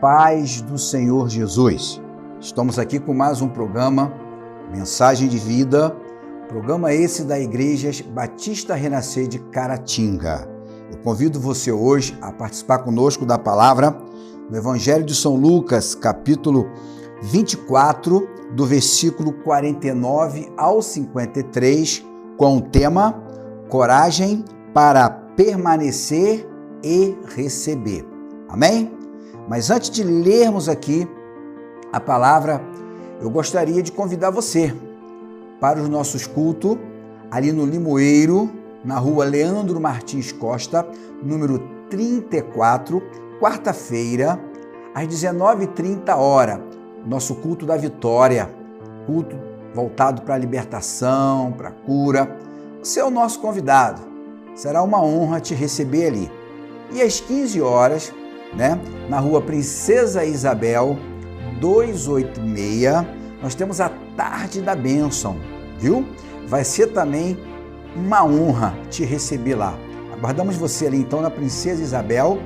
paz do Senhor Jesus. Estamos aqui com mais um programa, Mensagem de Vida, programa esse da Igreja Batista Renascer de Caratinga. Eu convido você hoje a participar conosco da palavra no Evangelho de São Lucas, capítulo 24, do versículo 49 ao 53, com o tema Coragem para permanecer e receber. Amém? Mas antes de lermos aqui a palavra, eu gostaria de convidar você para os nossos cultos ali no Limoeiro, na rua Leandro Martins Costa, número 34, quarta-feira, às 19h30, nosso culto da vitória, culto voltado para a libertação, para a cura. Você é o nosso convidado, será uma honra te receber ali. E às 15h, na rua Princesa Isabel, 286, nós temos a Tarde da Bênção, viu? Vai ser também uma honra te receber lá. Aguardamos você ali então na Princesa Isabel,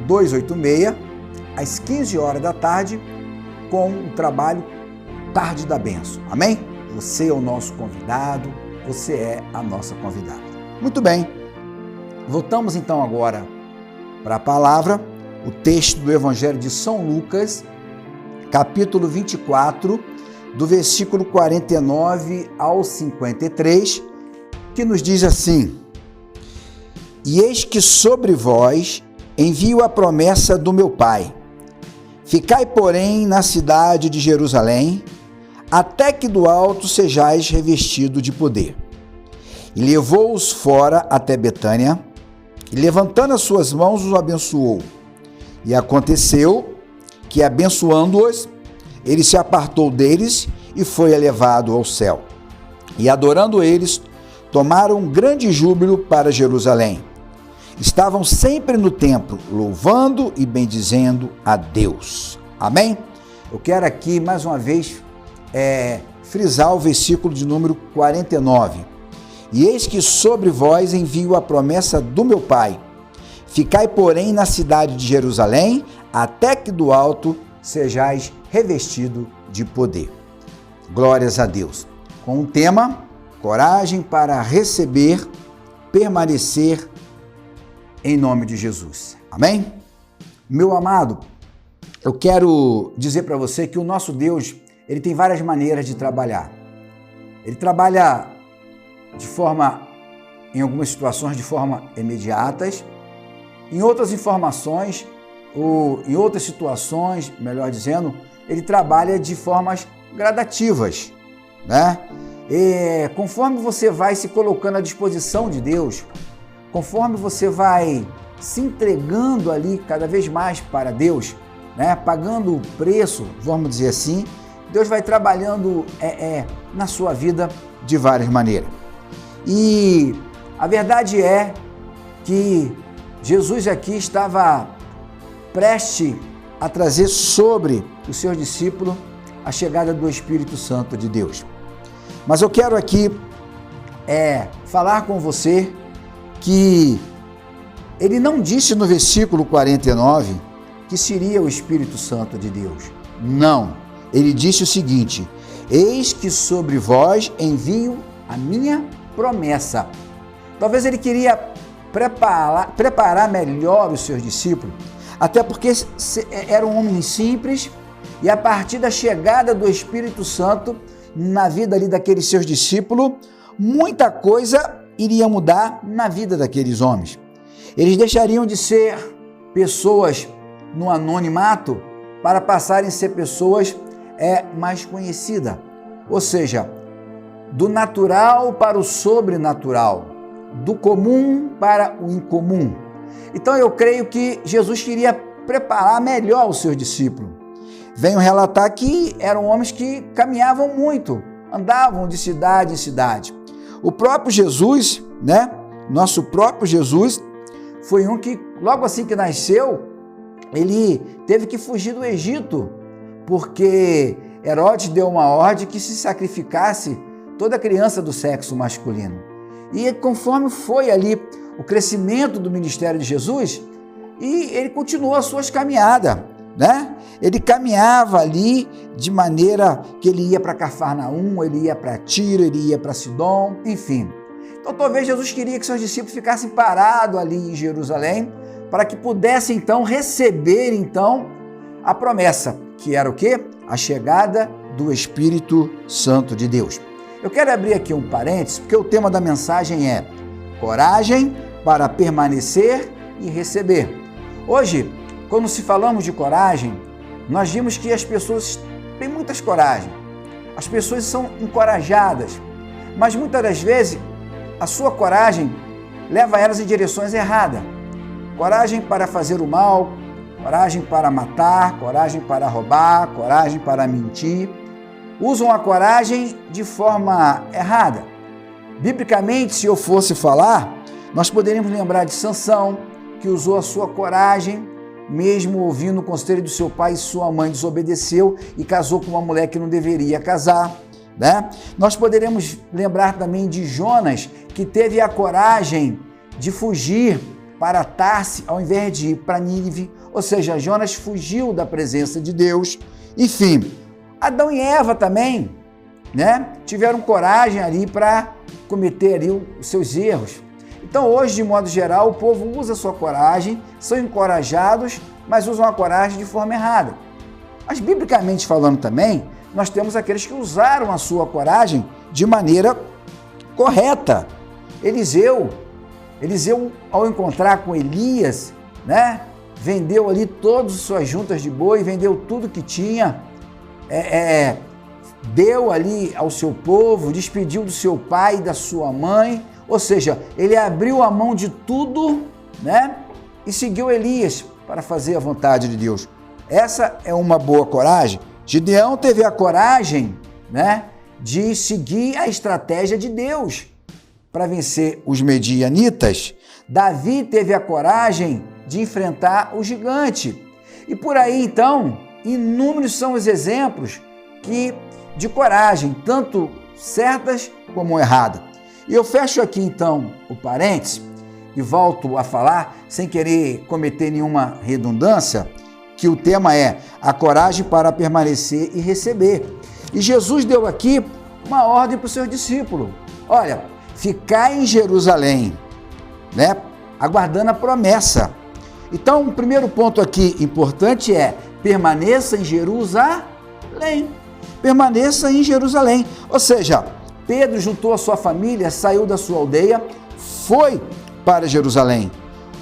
286, às 15h da tarde, com o trabalho Tarde da Bênção. Amém? Você é o nosso convidado, você é a nossa convidada. Muito bem, voltamos então agora para a palavra, o texto do Evangelho de São Lucas, capítulo 24, do versículo 49 ao 53, que nos diz assim: E eis que sobre vós envio a promessa do meu Pai. Ficai, porém, na cidade de Jerusalém, até que do alto sejais revestido de poder. E levou-os fora até Betânia, e levantando as suas mãos, os abençoou. E aconteceu que, abençoando-os, ele se apartou deles e foi elevado ao céu. E adorando eles, tomaram um grande júbilo para Jerusalém. Estavam sempre no templo, louvando e bendizendo a Deus. Amém? Eu quero aqui, mais uma vez, frisar o versículo de número 49. E eis que sobre vós envio a promessa do meu Pai. Ficai, porém, na cidade de Jerusalém, até que do alto sejais revestido de poder. Glórias a Deus. Com o tema, coragem para receber, permanecer em nome de Jesus. Amém? Meu amado, eu quero dizer para você que o nosso Deus, ele tem várias maneiras de trabalhar. Ele trabalha em algumas situações, de forma imediatas, em outras informações, ou em outras situações, melhor dizendo, ele trabalha de formas gradativas, E conforme você vai se colocando à disposição de Deus, conforme você vai se entregando ali cada vez mais para Deus, pagando o preço, vamos dizer assim, Deus vai trabalhando na sua vida de várias maneiras. E a verdade é que Jesus aqui estava prestes a trazer sobre os seus discípulos a chegada do Espírito Santo de Deus. Mas eu quero aqui falar com você que ele não disse no versículo 49 que seria o Espírito Santo de Deus. Não, ele disse o seguinte: eis que sobre vós envio a minha promessa. Talvez ele queria preparar melhor os seus discípulos, até porque era um homem simples, e a partir da chegada do Espírito Santo na vida ali daqueles seus discípulos, muita coisa iria mudar na vida daqueles homens. Eles deixariam de ser pessoas no anonimato para passarem a ser pessoas mais conhecidas. Ou seja, do natural para o sobrenatural, do comum para o incomum. Então eu creio que Jesus queria preparar melhor os seus discípulos. Venho relatar que eram homens que caminhavam muito, andavam de cidade em cidade. O próprio Jesus, nosso próprio Jesus, foi um que, logo assim que nasceu, ele teve que fugir do Egito, porque Herodes deu uma ordem que se sacrificasse toda criança do sexo masculino. E conforme foi ali o crescimento do ministério de Jesus, e ele continuou as suas caminhadas. né? Ele caminhava ali de maneira que ele ia para Cafarnaum, ele ia para Tiro, ele ia para Sidom, enfim. Então talvez Jesus queria que seus discípulos ficassem parados ali em Jerusalém para que pudessem então receber então a promessa, que era o quê? A chegada do Espírito Santo de Deus. Eu quero abrir aqui um parênteses, porque o tema da mensagem é coragem para permanecer e receber. Hoje, quando se falamos de coragem, nós vimos que as pessoas têm muitas coragem. As pessoas são encorajadas, mas muitas das vezes a sua coragem leva elas em direções erradas. Coragem para fazer o mal, coragem para matar, coragem para roubar, coragem para mentir. Usam a coragem de forma errada. Biblicamente, se eu fosse falar, nós poderíamos lembrar de Sansão, que usou a sua coragem, mesmo ouvindo o conselho do seu pai e sua mãe, desobedeceu e casou com uma mulher que não deveria casar, né? Nós poderemos lembrar também de Jonas, que teve a coragem de fugir para Tarse ao invés de ir para Nínive, ou seja, Jonas fugiu da presença de Deus. Enfim, Adão e Eva também, né, tiveram coragem ali para cometer ali os seus erros. Então hoje, de modo geral, o povo usa a sua coragem, são encorajados, mas usam a coragem de forma errada. Mas biblicamente falando também, nós temos aqueles que usaram a sua coragem de maneira correta. Eliseu, ao encontrar com Elias, né, vendeu ali todas as suas juntas de boi, vendeu tudo que tinha, deu ali ao seu povo, despediu do seu pai e da sua mãe, ou seja, ele abriu a mão de tudo, né, e seguiu Elias para fazer a vontade de Deus. Essa é uma boa coragem. Gideão teve a coragem, né, de seguir a estratégia de Deus para vencer os medianitas. Davi teve a coragem de enfrentar o gigante. E por aí, então, inúmeros são os exemplos de coragem, tanto certas como erradas. E eu fecho aqui, então, o parênteses e volto a falar, sem querer cometer nenhuma redundância, que o tema é a coragem para permanecer e receber. E Jesus deu aqui uma ordem para os seus discípulos. Olha, ficar em Jerusalém, né, aguardando a promessa. Então, o primeiro ponto aqui importante é permaneça em Jerusalém. Permaneça em Jerusalém. Ou seja, Pedro juntou a sua família, saiu da sua aldeia, foi para Jerusalém.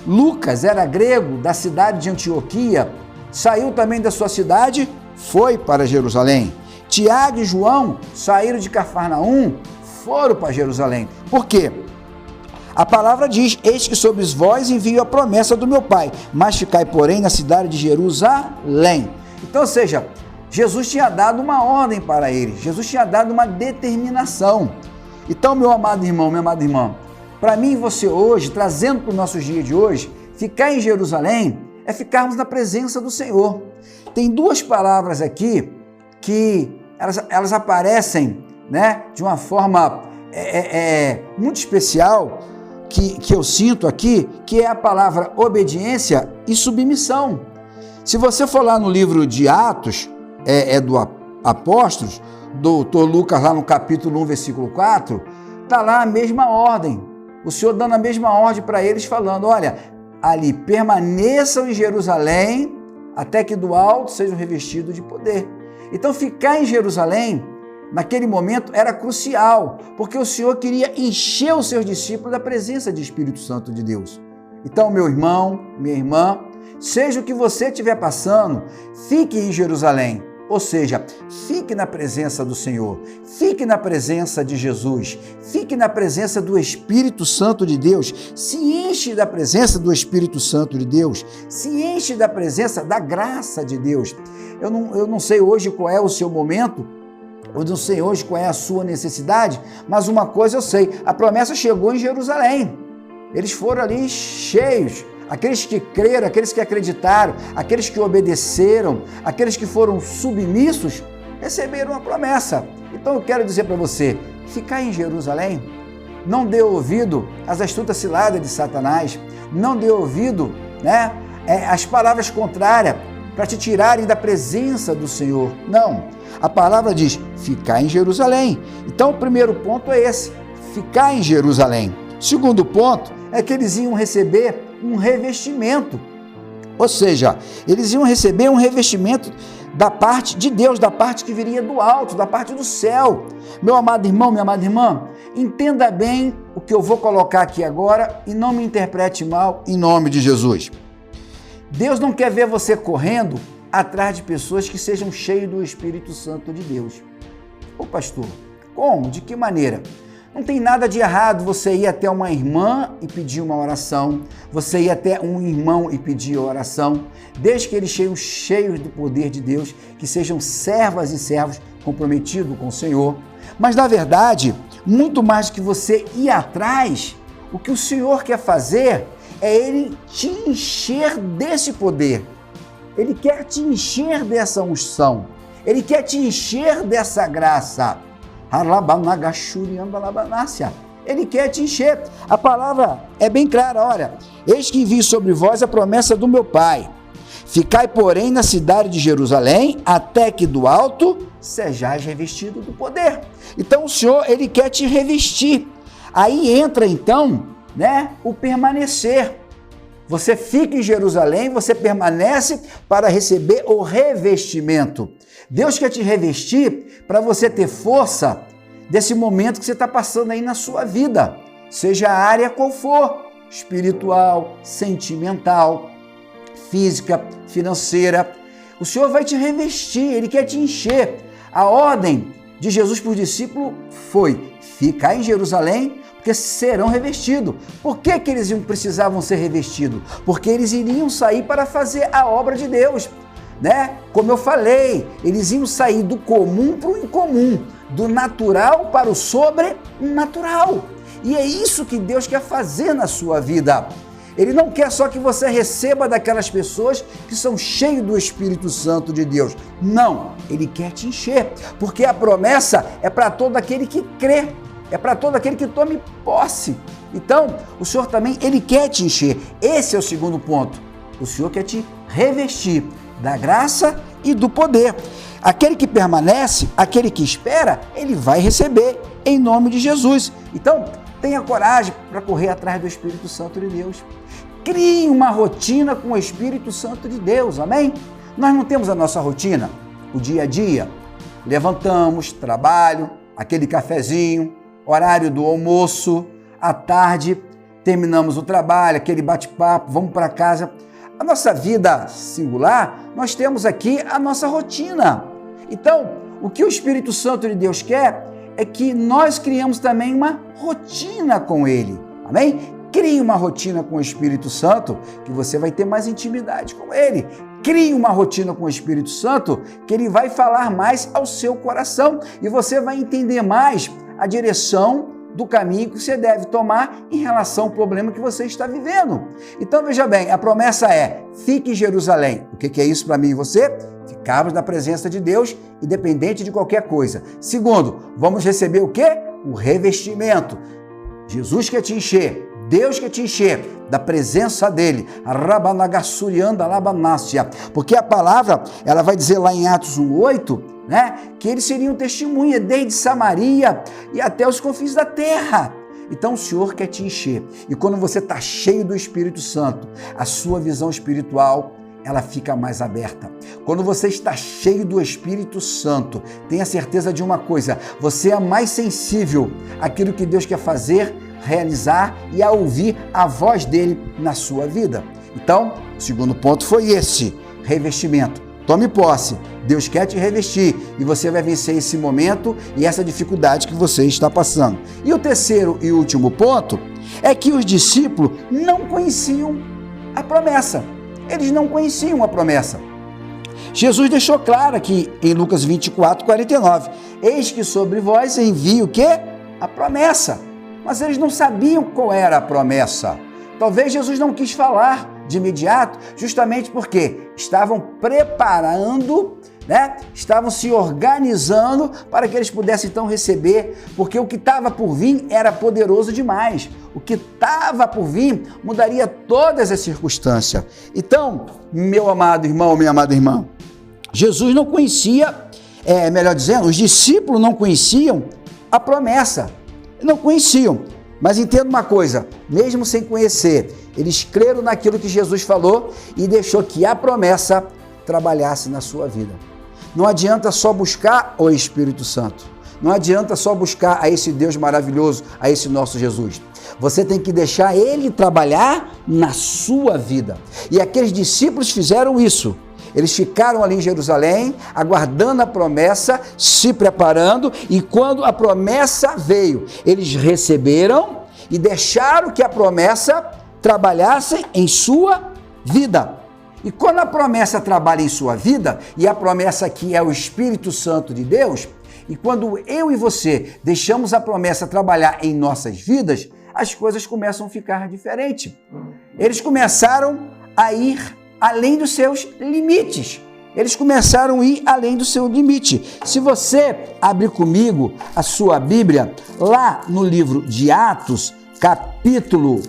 Lucas era grego da cidade de Antioquia, saiu também da sua cidade, foi para Jerusalém. Tiago e João saíram de Cafarnaum, foram para Jerusalém. Por quê? A palavra diz, eis que sobre vós envio a promessa do meu Pai, mas ficai, porém, na cidade de Jerusalém. Então, ou seja, Jesus tinha dado uma ordem para eles, Jesus tinha dado uma determinação. Então, meu amado irmão, minha amada irmã, para mim e você hoje, trazendo para os nossos dias de hoje, ficar em Jerusalém é ficarmos na presença do Senhor. Tem duas palavras aqui que elas aparecem, né, de uma forma muito especial, que eu sinto aqui, que é a palavra obediência e submissão. Se você for lá no livro de Atos, do Apóstolos, doutor Lucas, lá no capítulo 1, versículo 4, está lá a mesma ordem. O Senhor dando a mesma ordem para eles, falando, olha, ali permaneçam em Jerusalém, até que do alto sejam revestidos de poder. Então, ficar em Jerusalém, naquele momento, era crucial, porque o Senhor queria encher os seus discípulos da presença do Espírito Santo de Deus. Então, meu irmão, minha irmã, seja o que você estiver passando, fique em Jerusalém. Ou seja, fique na presença do Senhor, fique na presença de Jesus, fique na presença do Espírito Santo de Deus, se enche da presença do Espírito Santo de Deus, se enche da presença da graça de Deus. Eu não sei hoje qual é o seu momento, eu não sei hoje qual é a sua necessidade, mas uma coisa eu sei, a promessa chegou em Jerusalém, eles foram ali cheios. Aqueles que creram, aqueles que acreditaram, aqueles que obedeceram, aqueles que foram submissos, receberam a promessa. Então eu quero dizer para você, ficar em Jerusalém, não dê ouvido às astutas ciladas de Satanás, não dê ouvido, às palavras contrárias, para te tirarem da presença do Senhor. Não. A palavra diz, ficar em Jerusalém. Então, o primeiro ponto é esse, ficar em Jerusalém. O segundo ponto é que eles iam receber um revestimento. Ou seja, eles iam receber um revestimento da parte de Deus, da parte que viria do alto, da parte do céu. Meu amado irmão, minha amada irmã, entenda bem o que eu vou colocar aqui agora e não me interprete mal, em nome de Jesus. Deus não quer ver você correndo atrás de pessoas que sejam cheias do Espírito Santo de Deus. Ô pastor, como? De que maneira? Não tem nada de errado você ir até uma irmã e pedir uma oração, você ir até um irmão e pedir oração, desde que eles sejam cheios do poder de Deus, que sejam servas e servos comprometidos com o Senhor. Mas, na verdade, muito mais do que você ir atrás, o que o Senhor quer fazer é Ele te encher desse poder. Ele quer te encher dessa unção. Ele quer te encher dessa graça. Ele quer te encher. A palavra é bem clara, olha. Eis que envio sobre vós a promessa do meu Pai. Ficai, porém, na cidade de Jerusalém, até que do alto sejais revestido do poder. Então o Senhor, Ele quer te revestir. Aí entra então, o permanecer. Você fica em Jerusalém, você permanece para receber o revestimento. Deus quer te revestir para você ter força desse momento que você está passando aí na sua vida, seja a área qual for, espiritual, sentimental, física, financeira. O Senhor vai te revestir, Ele quer te encher. A ordem de Jesus para os discípulos foi ficar em Jerusalém, porque serão revestidos. Por que eles precisavam ser revestidos? Porque eles iriam sair para fazer a obra de Deus. Como eu falei, eles iam sair do comum para o incomum, do natural para o sobrenatural. E é isso que Deus quer fazer na sua vida. Ele não quer só que você receba daquelas pessoas que são cheias do Espírito Santo de Deus. Não, Ele quer te encher, porque a promessa é para todo aquele que crê, é para todo aquele que tome posse. Então, o Senhor também, Ele quer te encher. Esse é o segundo ponto. O Senhor quer te revestir da graça e do poder. Aquele que permanece, aquele que espera, ele vai receber em nome de Jesus. Então, tenha coragem para correr atrás do Espírito Santo de Deus. Crie uma rotina com o Espírito Santo de Deus, amém? Nós não temos a nossa rotina, o dia a dia. Levantamos, trabalho, aquele cafezinho, horário do almoço, à tarde, terminamos o trabalho, aquele bate-papo, vamos para casa. A nossa vida singular, nós temos aqui a nossa rotina. Então, o que o Espírito Santo de Deus quer é que nós criemos também uma rotina com Ele. Amém? Crie uma rotina com o Espírito Santo, que você vai ter mais intimidade com Ele. Crie uma rotina com o Espírito Santo, que Ele vai falar mais ao seu coração e você vai entender mais a direção do caminho que você deve tomar em relação ao problema que você está vivendo. Então, veja bem, a promessa é, fique em Jerusalém. O que é isso para mim e você? Ficarmos na presença de Deus, independente de qualquer coisa. Segundo, vamos receber o quê? O revestimento. Jesus quer te encher, Deus quer te encher da presença dEle. Porque a palavra, ela vai dizer lá em Atos 1:8, que eles seriam testemunha desde Samaria e até os confins da terra. Então o Senhor quer te encher. E quando você está cheio do Espírito Santo, a sua visão espiritual, ela fica mais aberta. Quando você está cheio do Espírito Santo, tenha certeza de uma coisa, você é mais sensível àquilo que Deus quer fazer, realizar e a ouvir a voz dele na sua vida. Então, o segundo ponto foi esse, revestimento. Tome posse, Deus quer te revestir e você vai vencer esse momento e essa dificuldade que você está passando. E o terceiro e último ponto é que os discípulos não conheciam a promessa. Eles não conheciam a promessa. Jesus deixou claro aqui em Lucas 24:49, eis que sobre vós envio o quê? A promessa. Mas eles não sabiam qual era a promessa. Talvez Jesus não quis falar de imediato, justamente porque estavam preparando, né? Estavam se organizando para que eles pudessem então receber, porque o que estava por vir era poderoso demais. O que estava por vir mudaria todas as circunstâncias. Então, meu amado irmão, minha amada irmã, Jesus não conhecia, melhor dizendo, os discípulos não conheciam a promessa. Não conheciam. Mas entenda uma coisa, mesmo sem conhecer, eles creram naquilo que Jesus falou e deixou que a promessa trabalhasse na sua vida. Não adianta só buscar o Espírito Santo. Não adianta só buscar a esse Deus maravilhoso, a esse nosso Jesus. Você tem que deixar Ele trabalhar na sua vida. E aqueles discípulos fizeram isso. Eles ficaram ali em Jerusalém, aguardando a promessa, se preparando, e quando a promessa veio, eles receberam e deixaram que a promessa trabalhasse em sua vida. E quando a promessa trabalha em sua vida, e a promessa aqui é o Espírito Santo de Deus, e quando eu e você deixamos a promessa trabalhar em nossas vidas, as coisas começam a ficar diferentes. Eles começaram a ir além dos seus limites. Eles começaram a ir além do seu limite. Se você abrir comigo a sua Bíblia, lá no livro de Atos, capítulo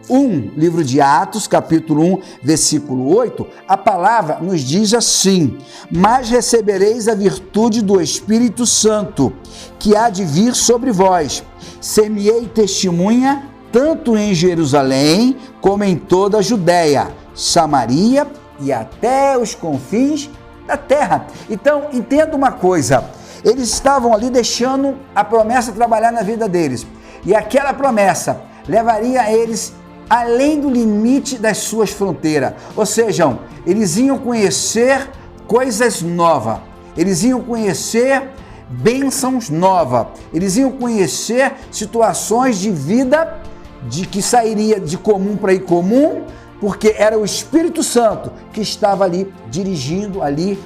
1, livro de Atos, capítulo 1, versículo 8, a palavra nos diz assim: mas recebereis a virtude do Espírito Santo, que há de vir sobre vós. Ser-me-ei testemunha, tanto em Jerusalém, como em toda a Judéia, Samaria e até os confins da terra. Então, entenda uma coisa, eles estavam ali deixando a promessa trabalhar na vida deles, e aquela promessa levaria eles além do limite das suas fronteiras, ou seja, eles iam conhecer coisas novas, eles iam conhecer bênçãos novas, eles iam conhecer situações de vida de que sairia de comum para incomum, porque era o Espírito Santo que estava ali dirigindo ali,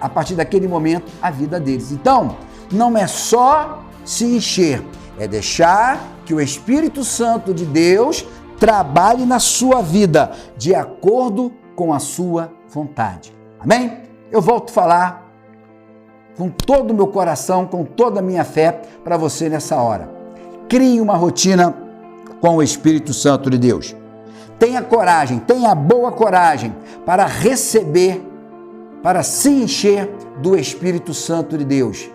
a partir daquele momento, a vida deles. Então, não é só se encher, é deixar que o Espírito Santo de Deus trabalhe na sua vida de acordo com a sua vontade. Amém? Eu volto a falar com todo o meu coração, com toda a minha fé para você nessa hora. Crie uma rotina com o Espírito Santo de Deus. Tenha coragem, tenha boa coragem para receber, para se encher do Espírito Santo de Deus.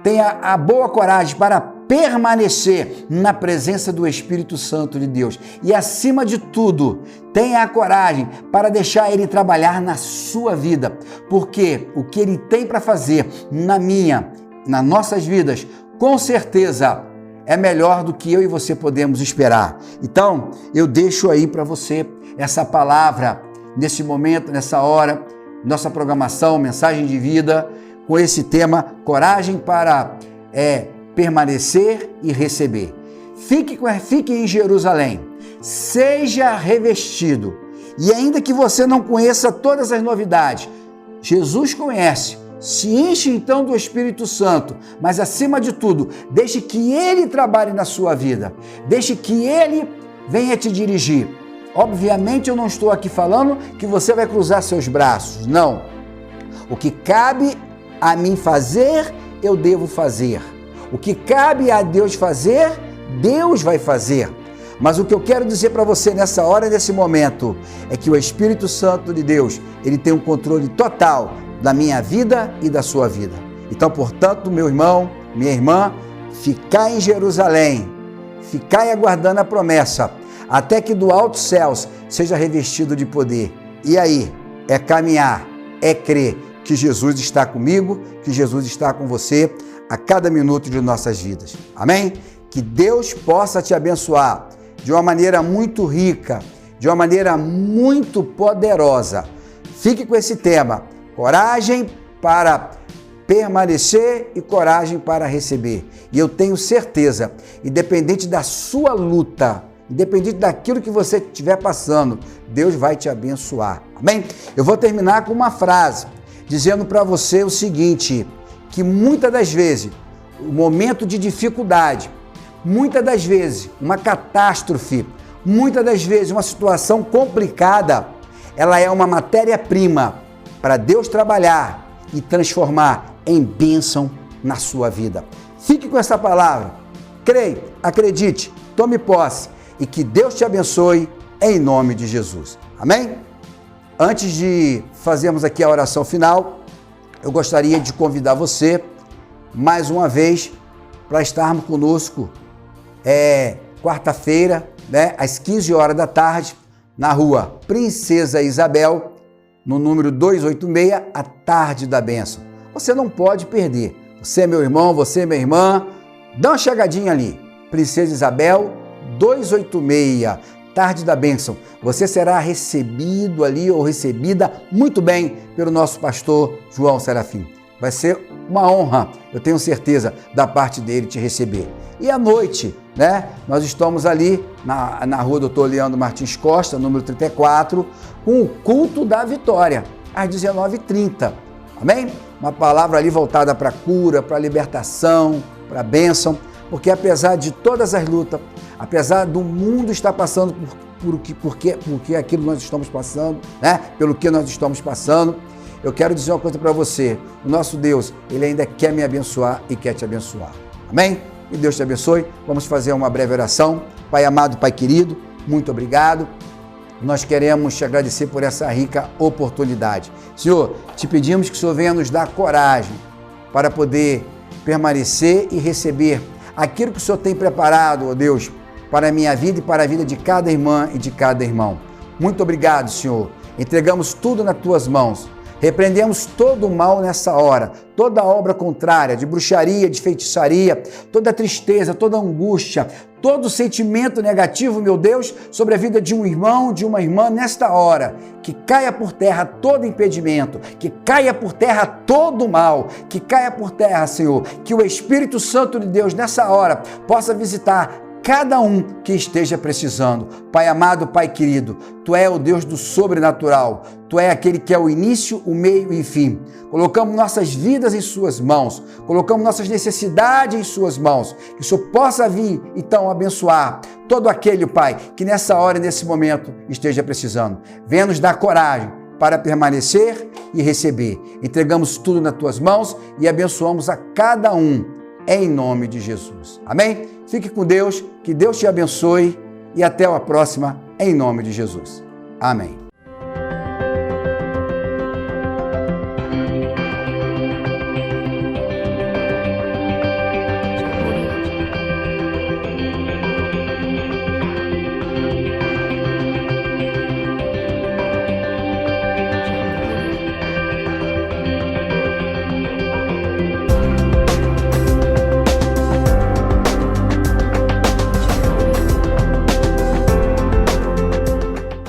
Tenha a boa coragem para permanecer na presença do Espírito Santo de Deus. E acima de tudo, tenha a coragem para deixar Ele trabalhar na sua vida, porque o que Ele tem para fazer nas nossas vidas, com certeza é melhor do que eu e você podemos esperar. Então, eu deixo aí para você essa palavra nesse momento, nessa hora, nossa programação, mensagem de vida, com esse tema, coragem para permanecer e receber. Fique em Jerusalém, seja revestido, e ainda que você não conheça todas as novidades, Jesus conhece. Se enche então do Espírito Santo, mas acima de tudo, deixe que Ele trabalhe na sua vida, deixe que Ele venha te dirigir. Obviamente eu não estou aqui falando que você vai cruzar seus braços, não. O que cabe a mim fazer, eu devo fazer. O que cabe a Deus fazer, Deus vai fazer. Mas o que eu quero dizer para você nessa hora, nesse momento, é que o Espírito Santo de Deus, Ele tem um controle total da minha vida e da sua vida. Então, portanto, meu irmão, minha irmã, ficai em Jerusalém, ficai aguardando a promessa, até que do alto céus seja revestido de poder. E aí, é caminhar, é crer que Jesus está comigo, que Jesus está com você a cada minuto de nossas vidas. Amém? Que Deus possa te abençoar de uma maneira muito rica, de uma maneira muito poderosa. Fique com esse tema. Coragem para permanecer e coragem para receber. E eu tenho certeza, independente da sua luta, independente daquilo que você estiver passando, Deus vai te abençoar. Amém? Eu vou terminar com uma frase, dizendo para você o seguinte, que muitas das vezes, o momento de dificuldade, muitas das vezes, uma catástrofe, muitas das vezes, uma situação complicada, ela é uma matéria-prima para Deus trabalhar e transformar em bênção na sua vida. Fique com essa palavra. Creia, acredite, tome posse e que Deus te abençoe em nome de Jesus. Amém? Antes de fazermos aqui a oração final, eu gostaria de convidar você mais uma vez para estarmos conosco quarta-feira, né, às 15 horas da tarde, na rua Princesa Isabel, no número 286, a Tarde da Bênção. Você não pode perder. Você é meu irmão, você é minha irmã, dá uma chegadinha ali. Princesa Isabel, 286, Tarde da Bênção. Você será recebido ali ou recebida muito bem pelo nosso pastor João Serafim. Vai ser uma honra, eu tenho certeza, da parte dele te receber. E à noite, né, nós estamos ali na rua Dr. Leandro Martins Costa, número 34, com o culto da vitória, às 19h30. Amém? Uma palavra ali voltada para a cura, para a libertação, para a bênção, porque apesar de todas as lutas, apesar do mundo estar passando por aquilo nós estamos passando, né? Pelo que nós estamos passando, eu quero dizer uma coisa para você. O nosso Deus, Ele ainda quer me abençoar e quer te abençoar. Amém? E Deus te abençoe. Vamos fazer uma breve oração. Pai amado, Pai querido, muito obrigado. Nós queremos te agradecer por essa rica oportunidade. Senhor, te pedimos que o Senhor venha nos dar coragem para poder permanecer e receber aquilo que o Senhor tem preparado, ó Deus, para a minha vida e para a vida de cada irmã e de cada irmão. Muito obrigado, Senhor. Entregamos tudo nas tuas mãos. Repreendemos todo o mal nessa hora, toda obra contrária, de bruxaria, de feitiçaria, toda tristeza, toda angústia, todo sentimento negativo, meu Deus, sobre a vida de um irmão, de uma irmã nesta hora. Que caia por terra todo impedimento, que caia por terra todo mal, que caia por terra, Senhor, que o Espírito Santo de Deus nessa hora possa visitar cada um que esteja precisando. Pai amado, Pai querido, Tu é o Deus do sobrenatural, Tu é aquele que é o início, o meio e o fim. Colocamos nossas vidas em Suas mãos, colocamos nossas necessidades em Suas mãos, que o Senhor possa vir, então, abençoar todo aquele, Pai, que nessa hora e nesse momento esteja precisando. Venha nos dar coragem para permanecer e receber. Entregamos tudo nas Tuas mãos e abençoamos a cada um, em nome de Jesus. Amém? Fique com Deus, que Deus te abençoe e até a próxima, em nome de Jesus. Amém.